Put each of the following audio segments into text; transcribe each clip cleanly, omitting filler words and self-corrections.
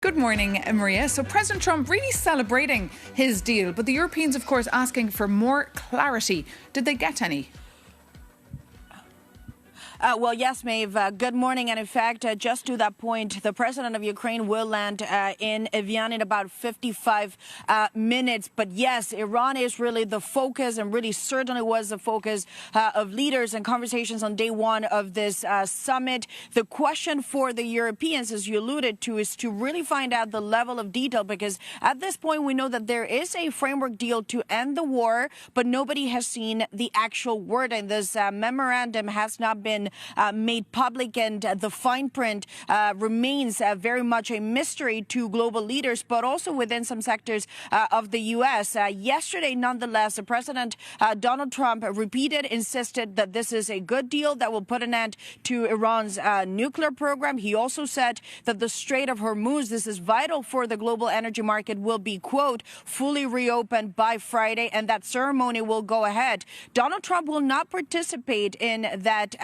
Good morning, Maria. So President Trump really celebrating his deal, but the Europeans, of course, asking for more clarity. Did they get any? Well, yes, Maeve. Good morning. And in fact, just to that point, the president of Ukraine will land in Evian in about 55 minutes. But yes, Iran is really the focus and really certainly was the focus of leaders and conversations on day one of this summit. The question for the Europeans, as you alluded to, is to really find out the level of detail, because at this point, we know that there is a framework deal to end the war, but nobody has seen the actual word. And this memorandum has not been made public, and the fine print remains very much a mystery to global leaders, but also within some sectors of the U.S. Yesterday, nonetheless, the President Donald Trump insisted that this is a good deal that will put an end to Iran's nuclear program. He also said that the Strait of Hormuz, this is vital for the global energy market, will be, quote, fully reopened by Friday, and that ceremony will go ahead. Donald Trump will not participate in that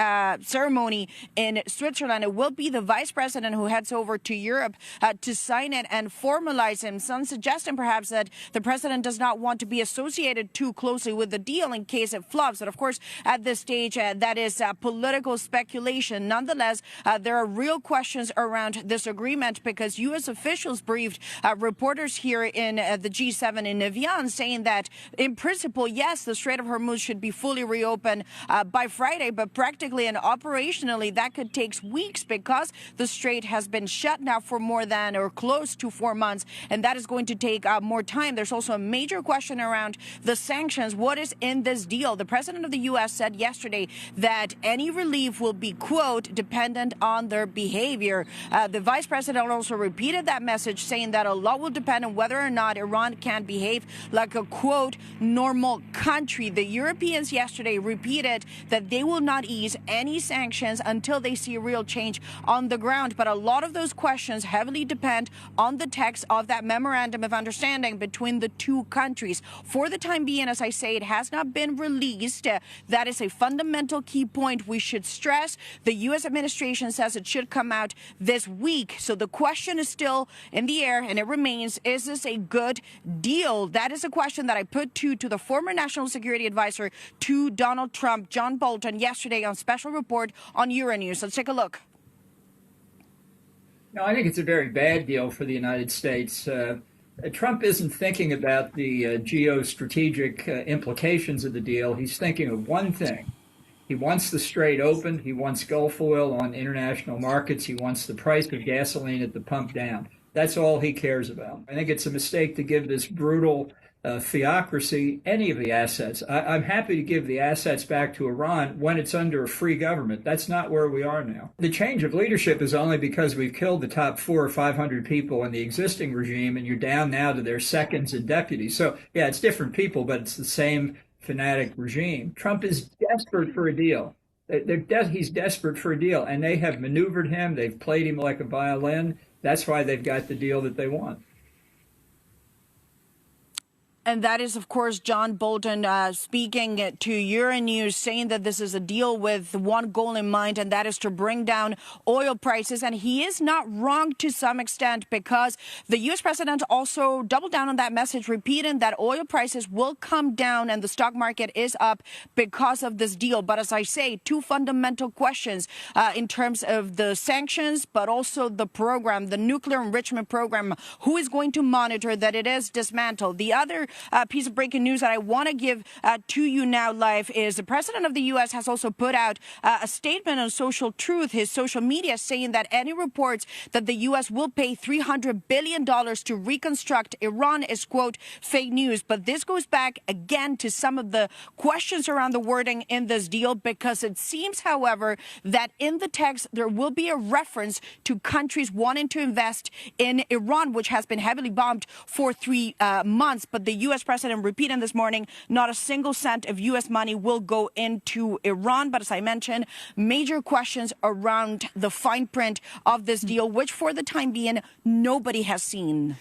ceremony in Switzerland. It will be the vice president who heads over to Europe to sign it and formalize him. Some suggestion perhaps that the president does not want to be associated too closely with the deal in case it flops. But of course, at this stage, that is political speculation. Nonetheless, there are real questions around this agreement, because U.S. officials briefed reporters here in the G7 in Evian, saying that in principle, yes, the Strait of Hormuz should be fully reopened by Friday, but practically and operationally, that could take weeks, because the strait has been shut now for more than or close to 4 months, and that is going to take more time. There's also a major question around the sanctions. What is in this deal? The president of the U.S. said yesterday that any relief will be, quote, dependent on their behavior. The vice president also repeated that message, saying that a lot will depend on whether or not Iran can behave like a, quote, normal country. The Europeans yesterday repeated that they will not ease any sanctions until they see real change on the ground. But a lot of those questions heavily depend on the text of that memorandum of understanding between the two countries. For the time being, as I say, it has not been released. That is a fundamental key point we should stress. The U.S. administration says it should come out this week. So the question is still in the air, and it remains, is this a good deal? That is a question that I put to the former national security advisor to Donald Trump, John Bolton, yesterday on special report on Euronews. Let's take a look. No, I think it's a very bad deal for the United States. Trump isn't thinking about the geostrategic implications of the deal. He's thinking of one thing. He wants the strait opened. He wants Gulf oil on international markets. He wants the price of gasoline at the pump down. That's all he cares about. I think it's a mistake to give this brutal theocracy any of the assets. I'm happy to give the assets back to Iran when it's under a free government. That's not where we are now. The change of leadership is only because we've killed the top 400 or 500 people in the existing regime, and you're down now to their seconds and deputies. So, yeah, it's different people, but it's the same fanatic regime. Trump is desperate for a deal. He's desperate for a deal, and they have maneuvered him. They've played him like a violin. That's why they've got the deal that they want. And that is, of course, John Bolton speaking to Euronews, saying that this is a deal with one goal in mind, and that is to bring down oil prices. And he is not wrong to some extent, because the U.S. president also doubled down on that message, repeating that oil prices will come down and the stock market is up because of this deal. But as I say, two fundamental questions in terms of the sanctions, but also the program, the nuclear enrichment program. Who is going to monitor that it is dismantled? The other piece of breaking news that I want to give to you now live is the president of the U.S. has also put out a statement on Social Truth, his social media, saying that any reports that the U.S. will pay $300 billion to reconstruct Iran is, quote, fake news. But this goes back again to some of the questions around the wording in this deal, because it seems, however, that in the text there will be a reference to countries wanting to invest in Iran, which has been heavily bombed for 3 months. But the U.S. president repeating this morning, not a single cent of U.S. money will go into Iran. But as I mentioned, major questions around the fine print of this deal, which for the time being, nobody has seen.